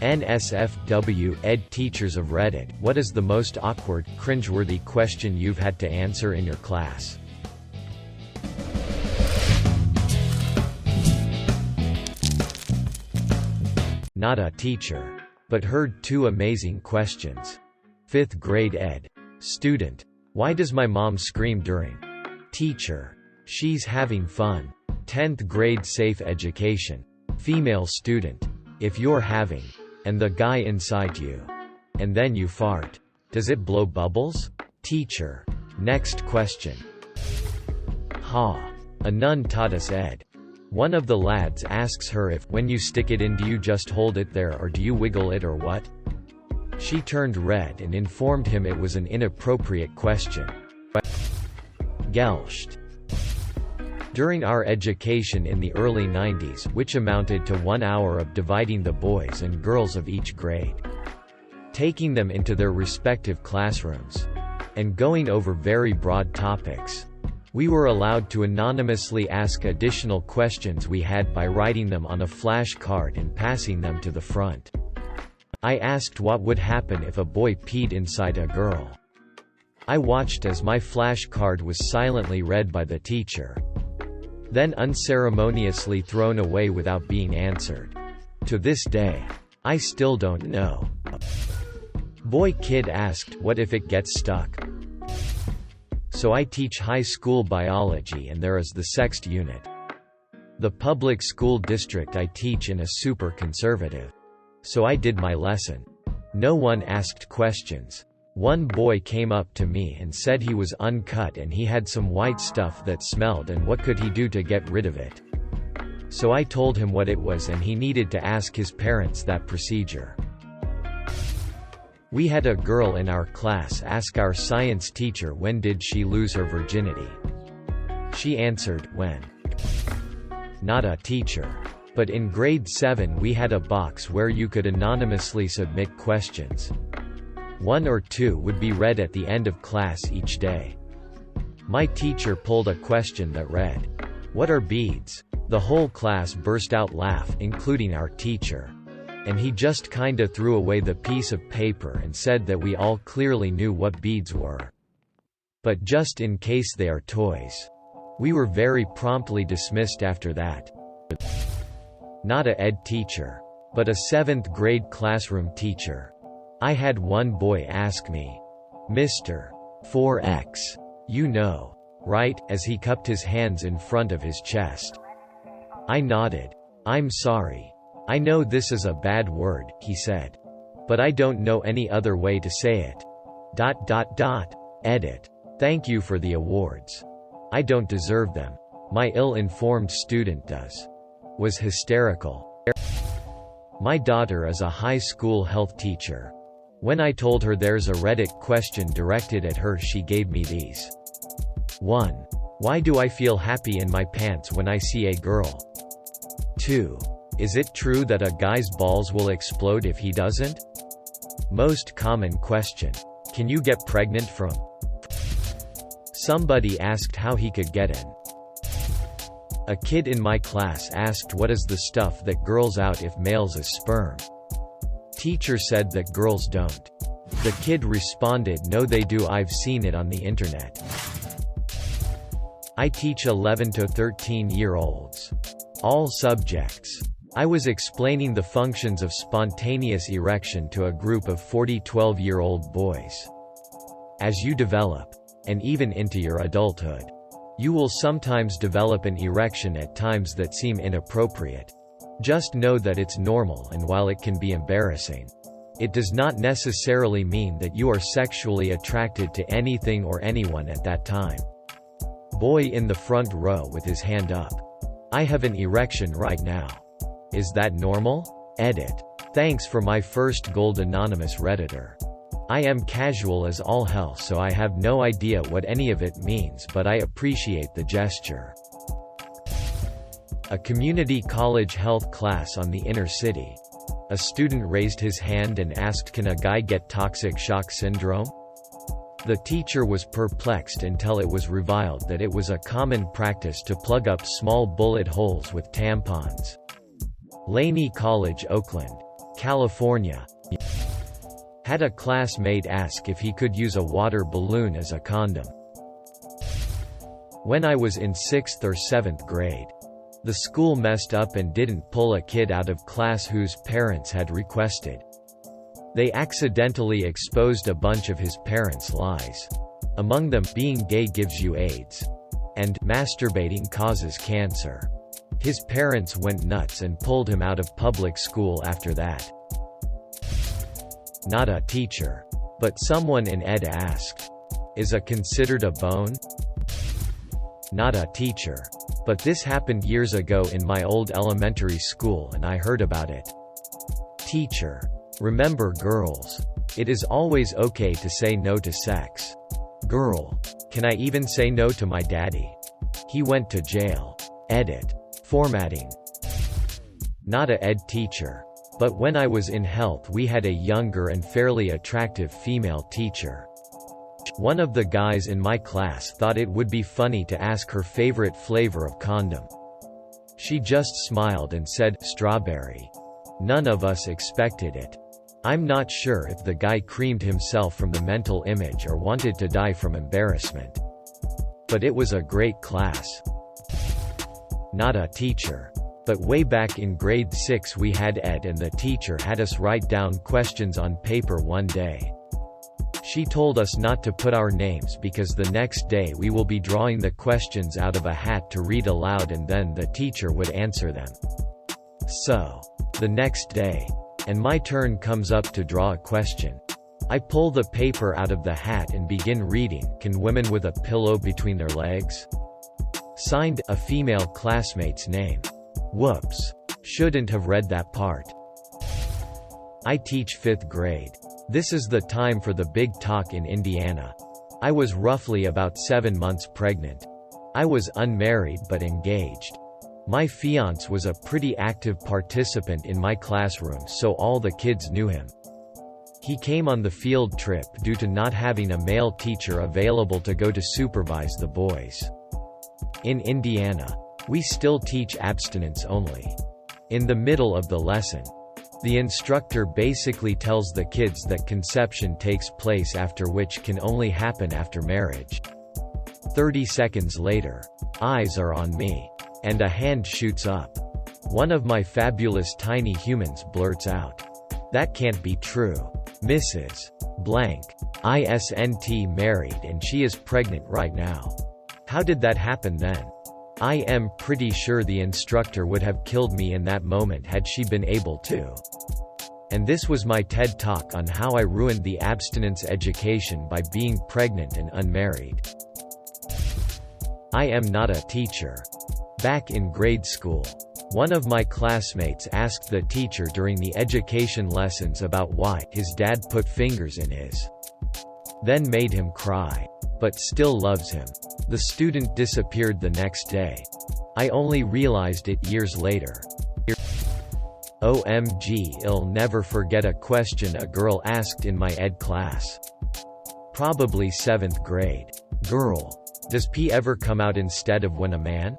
NSFW Ed Teachers of Reddit, what is the most awkward, cringeworthy question you've had to answer in your class? Not a teacher. But heard two amazing questions. 5th grade Ed. Student. Why does my mom scream during? Teacher. She's having fun. 10th grade Safe Education. Female student. If you're having, and the guy inside you, and then you fart, does it blow bubbles? Teacher. Next question. Ha. A nun taught us Ed. One of the lads asks her if, when you stick it in, do you just hold it there or do you wiggle it or what? She turned red and informed him it was an inappropriate question. Gelsht. During our education in the early 90s, which amounted to 1 hour of dividing the boys and girls of each grade, taking them into their respective classrooms, and going over very broad topics, we were allowed to anonymously ask additional questions we had by writing them on a flash card and passing them to the front. I asked what would happen if a boy peed inside a girl. I watched as my flash card was silently read by the teacher, then unceremoniously thrown away without being answered. To this day, I still don't know. Boy kid asked, what if it gets stuck? So I teach high school biology and there is the sext unit. The public school district I teach in is super conservative. So I did my lesson. No one asked questions. One boy came up to me and said he was uncut and he had some white stuff that smelled and what could he do to get rid of it. So I told him what it was and he needed to ask his parents that procedure. We had a girl in our class ask our science teacher when did she lose her virginity. She answered, when. Not a teacher. But in grade 7 we had a box where you could anonymously submit questions. 1 or 2 would be read at the end of class each day. My teacher pulled a question that read, what are beads? The whole class burst out laugh, including our teacher. And he just kinda threw away the piece of paper and said that we all clearly knew what beads were. But just in case they are toys. We were very promptly dismissed after that. Not a ed teacher, but a 7th grade classroom teacher. I had one boy ask me, Mr. 4X, you know, right, as he cupped his hands in front of his chest. I nodded. I'm sorry. I know this is a bad word, he said. But I don't know any other way to say it. ... Edit. Thank you for the awards. I don't deserve them. My ill-informed student does. Was hysterical. My daughter is a high school health teacher. When I told her there's a Reddit question directed at her, she gave me these. 1. Why do I feel happy in my pants when I see a girl? 2. Is it true that a guy's balls will explode if he doesn't? Most common question. Can you get pregnant from? Somebody asked how he could get in. A kid in my class asked what is the stuff that girls out if males is sperm. Teacher said that girls don't. The kid responded, no they do, I've seen it on the internet. I teach 11 to 13-year-olds. All subjects. I was explaining the functions of spontaneous erection to a group of 40 12-year-old boys. As you develop, and even into your adulthood, you will sometimes develop an erection at times that seem inappropriate. Just know that it's normal, and while it can be embarrassing, it does not necessarily mean that you are sexually attracted to anything or anyone at that time. Boy in the front row with his hand up. I have an erection right now. Is that normal? Edit. Thanks for my first gold anonymous Redditor. I am casual as all hell, so I have no idea what any of it means, but I appreciate the gesture. A community college health class on the inner city. A student raised his hand and asked, can a guy get toxic shock syndrome? The teacher was perplexed until it was revealed that it was a common practice to plug up small bullet holes with tampons. Laney College, Oakland. California. Had a classmate ask if he could use a water balloon as a condom. When I was in 6th or 7th grade. The school messed up and didn't pull a kid out of class whose parents had requested. They accidentally exposed a bunch of his parents' lies. Among them, being gay gives you AIDS. And masturbating causes cancer. His parents went nuts and pulled him out of public school after that. Not a teacher. But someone in ed asked, "Is a considered a bone?" Not a teacher. But this happened years ago in my old elementary school and I heard about it. Teacher. Remember girls. It is always okay to say no to sex. Girl. Can I even say no to my daddy? He went to jail. Edit. Formatting. Not a ed teacher. But when I was in health we had a younger and fairly attractive female teacher. One of the guys in my class thought it would be funny to ask her favorite flavor of condom. She just smiled and said, "Strawberry." None of us expected it. I'm not sure if the guy creamed himself from the mental image or wanted to die from embarrassment. But it was a great class. Not a teacher. But way back in grade 6 we had ed and the teacher had us write down questions on paper one day. She told us not to put our names because the next day we will be drawing the questions out of a hat to read aloud and then the teacher would answer them. So, the next day, and my turn comes up to draw a question. I pull the paper out of the hat and begin reading, "Can women with a pillow between their legs?" Signed, a female classmate's name. Whoops. Shouldn't have read that part. I teach 5th grade. This is the time for the big talk in Indiana. I was roughly about 7 months pregnant. I was unmarried but engaged. My fiancé was a pretty active participant in my classroom so all the kids knew him. He came on the field trip due to not having a male teacher available to go to supervise the boys. In Indiana, we still teach abstinence only. In the middle of the lesson, the instructor basically tells the kids that conception takes place after which can only happen after marriage. 30 seconds later, eyes are on me. And a hand shoots up. One of my fabulous tiny humans blurts out, "That can't be true. Mrs. Blank. Isn't married and she is pregnant right now. How did that happen then?" I am pretty sure the instructor would have killed me in that moment had she been able to. And this was my TED Talk on how I ruined the abstinence education by being pregnant and unmarried. I am not a teacher. Back in grade school, one of my classmates asked the teacher during the education lessons about why his dad put fingers in his. Then made him cry. But still loves him. The student disappeared the next day. I only realized it years later. OMG, I'll never forget a question a girl asked in my ed class. Probably 7th grade. Girl. Does pee ever come out instead of when a man?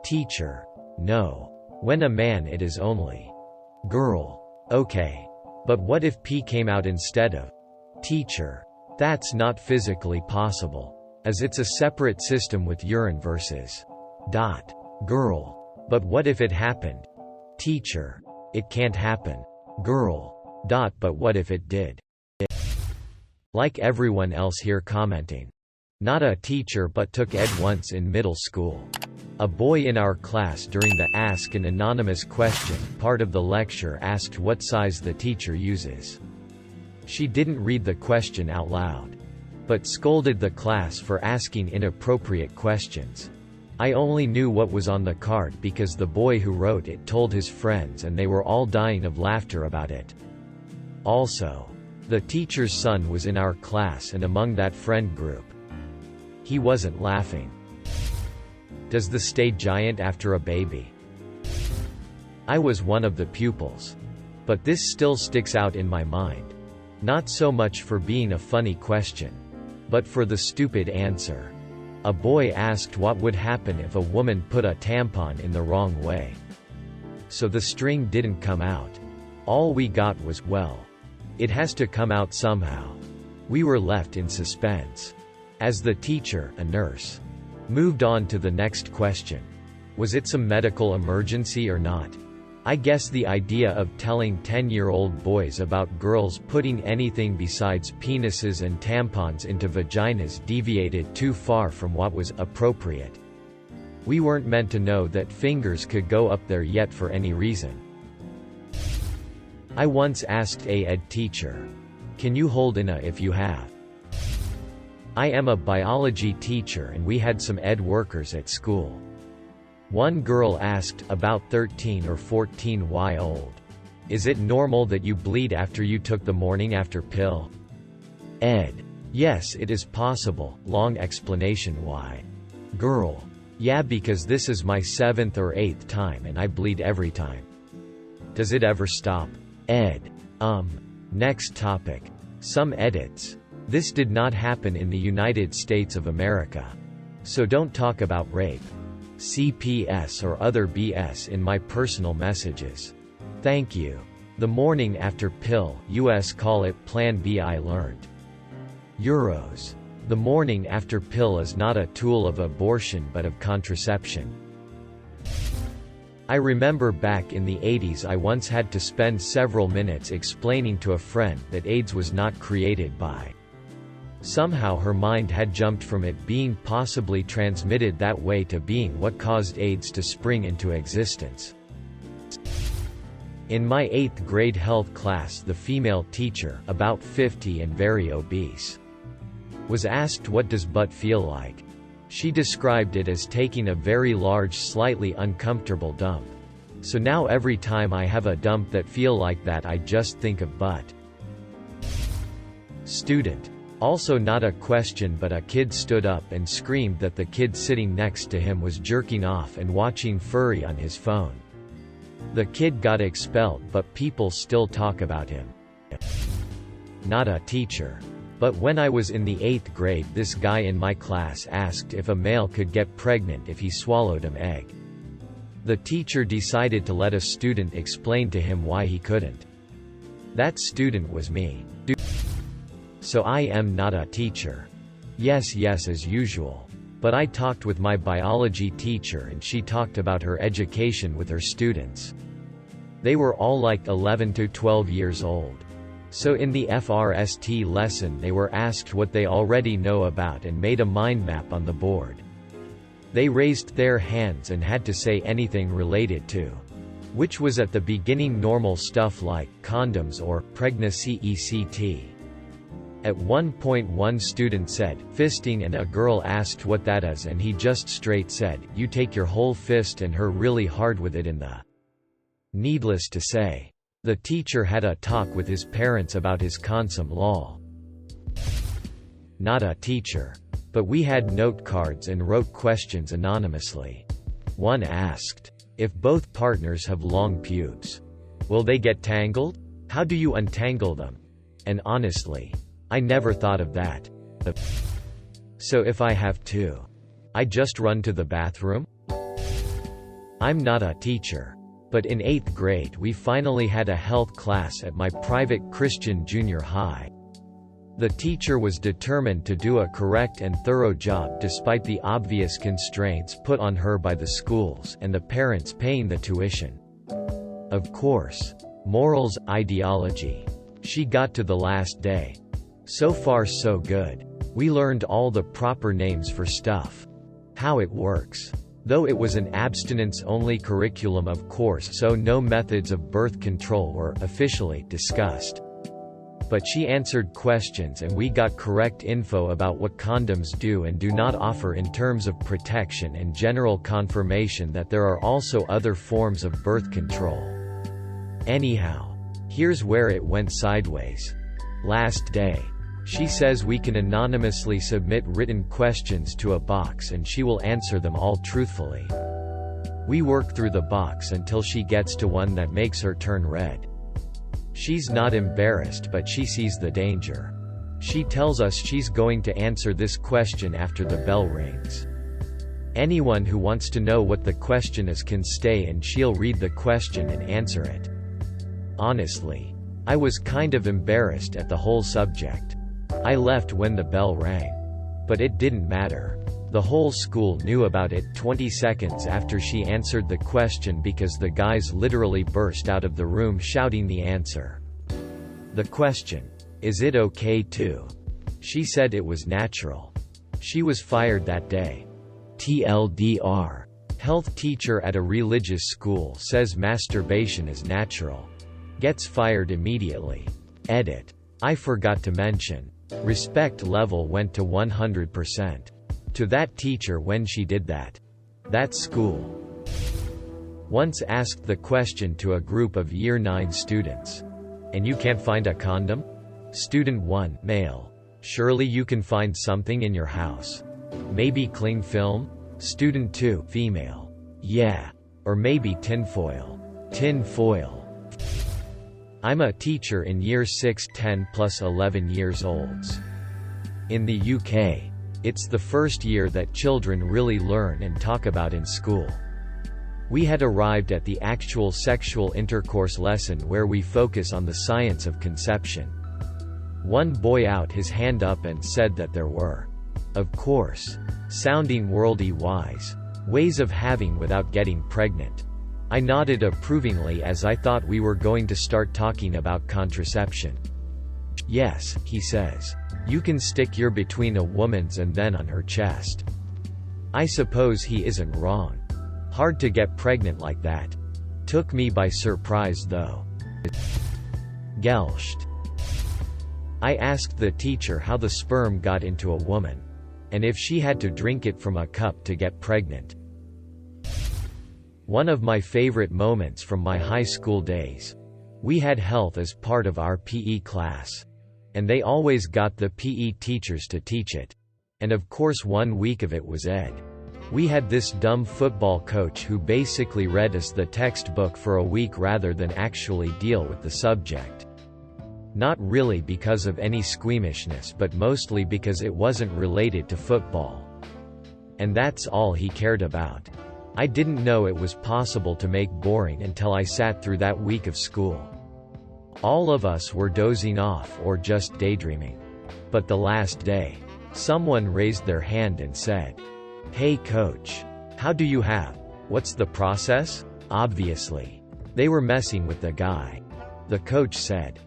Teacher. No. When a man it is only. Girl. Okay. But what if pee came out instead of? Teacher. That's not physically possible. As it's a separate system with urine versus. Girl. But what if it happened? Teacher. It can't happen. Girl. But what if it did? Like everyone else here commenting. Not a teacher but took ed once in middle school. A boy in our class during the Ask an Anonymous Question part of the lecture asked what size the teacher uses. She didn't read the question out loud, but scolded the class for asking inappropriate questions. I only knew what was on the card because the boy who wrote it told his friends and they were all dying of laughter about it. Also, the teacher's son was in our class and among that friend group. He wasn't laughing. Does the stay giant after a baby? I was one of the pupils. But this still sticks out in my mind. Not so much for being a funny question, but for the stupid answer. A boy asked what would happen if a woman put a tampon in the wrong way. So the string didn't come out. All we got was, well, it has to come out somehow. We were left in suspense. As the teacher, a nurse, moved on to the next question. Was it some medical emergency or not? I guess the idea of telling 10-year-old boys about girls putting anything besides penises and tampons into vaginas deviated too far from what was appropriate. We weren't meant to know that fingers could go up there yet for any reason. I once asked a ed teacher, "Can you hold in a if you have?" I am a biology teacher and we had some ed workers at school. One girl asked, about 13 or 14 y old, "Is it normal that you bleed after you took the morning after pill?" Ed: "Yes, it is possible." Long explanation why. Girl: "Yeah, because this is my 7th or 8th time and I bleed every time. Does it ever stop?" Ed: Next topic. Some edits. This did not happen in the United States of America. So don't talk about rape, CPS or other BS in my personal messages. Thank you. The morning after pill, US call it Plan B. I learned. Euros. The morning after pill is not a tool of abortion but of contraception. I remember back in the 80s I once had to spend several minutes explaining to a friend that AIDS was not created by. Somehow her mind had jumped from it being possibly transmitted that way to being what caused AIDS to spring into existence. In my 8th grade health class, the female teacher, about 50 and very obese, was asked what does butt feel like. She described it as taking a very large, slightly uncomfortable dump. So now every time I have a dump that feel like that I just think of butt. Student. Also not a question but a kid stood up and screamed that the kid sitting next to him was jerking off and watching furry on his phone. The kid got expelled but people still talk about him. Not a teacher. But when I was in the 8th grade this guy in my class asked if a male could get pregnant if he swallowed an egg. The teacher decided to let a student explain to him why he couldn't. That student was me. So I am not a teacher. Yes, as usual. But I talked with my biology teacher and she talked about her education with her students. They were all like 11 to 12 years old. So in the FRST lesson they were asked what they already know about and made a mind map on the board. They raised their hands and had to say anything related to, which was at the beginning normal stuff like condoms or pregnancy ECT. At one point one student said, fisting, and a girl asked what that is and he just straight said, you take your whole fist and her really hard with it in the. Needless to say, the teacher had a talk with his parents about his consum lol. Not a teacher. But we had note cards and wrote questions anonymously. One asked, if both partners have long pubes, will they get tangled? How do you untangle them? And honestly, I never thought of that. So if I have two, I just run to the bathroom? I'm not a teacher. But in 8th grade we finally had a health class at my private Christian junior high. The teacher was determined to do a correct and thorough job despite the obvious constraints put on her by the schools and the parents paying the tuition. Of course. Morals, ideology. She got to the last day. So far so good. We learned all the proper names for stuff. How it works. Though it was an abstinence-only curriculum of course, so no methods of birth control were officially discussed. But she answered questions and we got correct info about what condoms do and do not offer in terms of protection and general confirmation that there are also other forms of birth control. Anyhow, here's where it went sideways. Last day. She says we can anonymously submit written questions to a box and she will answer them all truthfully. We work through the box until she gets to one that makes her turn red. She's not embarrassed but she sees the danger. She tells us she's going to answer this question after the bell rings. Anyone who wants to know what the question is can stay and she'll read the question and answer it. Honestly, I was kind of embarrassed at the whole subject. I left when the bell rang. But it didn't matter. The whole school knew about it 20 seconds after she answered the question because the guys literally burst out of the room shouting the answer. The question, "Is it okay to?" She said it was natural. She was fired that day. TLDR. Health teacher at a religious school says masturbation is natural. Gets fired immediately. Edit. I forgot to mention. Respect level went to 100%. To that teacher when she did that. That school once asked the question to a group of Year 9 students. "And you can't find a condom?" Student 1, male. "Surely you can find something in your house. Maybe cling film?" Student 2, female. "Yeah. Or maybe tinfoil." Tinfoil. I'm a teacher in Year 6 10 plus 11 years olds. In the UK, it's the first year that children really learn and talk about in school. We had arrived at the actual sexual intercourse lesson where we focus on the science of conception. One boy out his hand up and said that there were, of course, sounding worldly wise, ways of having without getting pregnant. I nodded approvingly as I thought we were going to start talking about contraception. "Yes," he says. "You can stick your between a woman's and then on her chest." I suppose he isn't wrong. Hard to get pregnant like that. Took me by surprise though. Gelshed. I asked the teacher how the sperm got into a woman, and if she had to drink it from a cup to get pregnant. One of my favorite moments from my high school days. We had health as part of our PE class. And they always got the PE teachers to teach it. And of course 1 week of it was ed. We had this dumb football coach who basically read us the textbook for a week rather than actually deal with the subject. Not really because of any squeamishness but mostly because it wasn't related to football. And that's all he cared about. I didn't know it was possible to make boring until I sat through that week of school. All of us were dozing off or just daydreaming. But the last day, someone raised their hand and said, "Hey coach, how do you have? What's the process?" Obviously, they were messing with the guy. The coach said,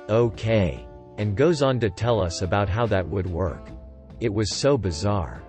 okay, and goes on to tell us about how that would work. It was so bizarre.